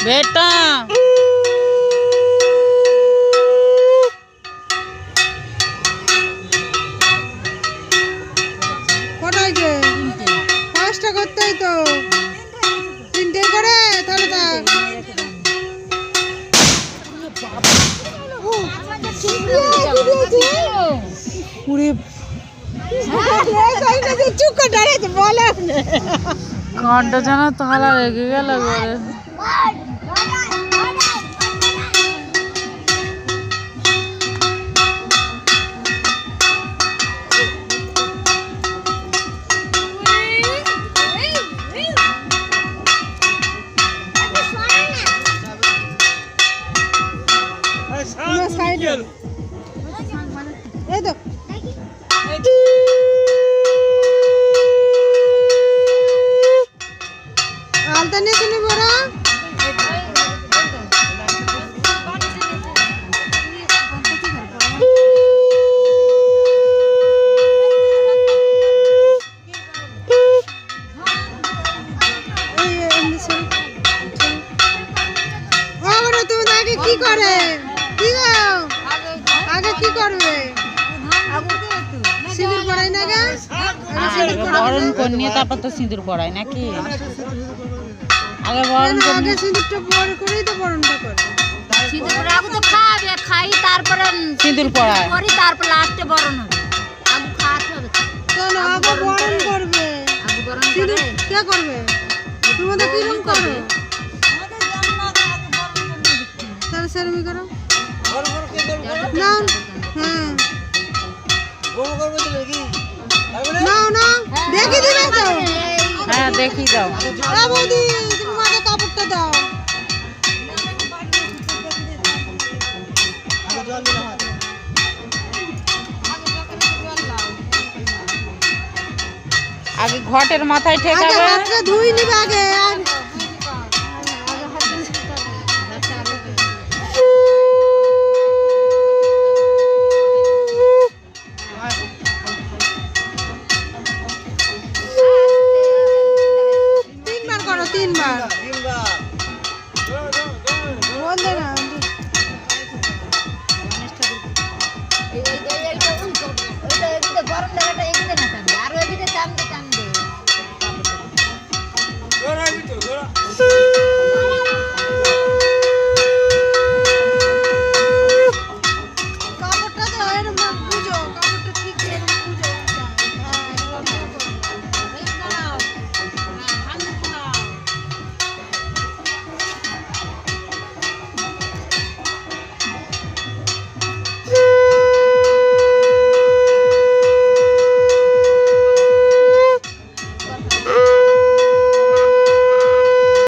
बेटा কোটায় যে পাঁচটা করতেই তো তিনটে করে তাহলে থাক কানটা যেন তালা লেগে গেল ঘরে। এই তো আলতা নিয়ে তুমি বড় তুমি আগে কি করে কি গো আগে কি করবে সিঁদুর পড়াই না গা বরণ করে নিয়ে তারপর তো সিঁদুর পড়ায় নাকি? আগে বরণ আগে সিঁদুরটা পরে করেই তো বরণটা করে সিঁদুর পরে আগে তো খাবে খাই তারপরে সিঁদুর পড়ায় পরে তারপর লাস্টে বরণ হবে আগে খাওয়াতে হবে কেন আগে বরণ করবে আগে বরণ সিঁদুর করে কে করবে তোমাদের কিরম করবে তাহলে সেরমি করো না হ্যাঁ নাও না দেখি দিবে তো হ্যাঁ দেখি দাও। বৌদি তুমি মাথায় কাপড়টা দাও আগে ঘটের মাথায় আগে ঠেকাবে। হাতটা ধুই নিবে আগে তিনবার করো তিনবার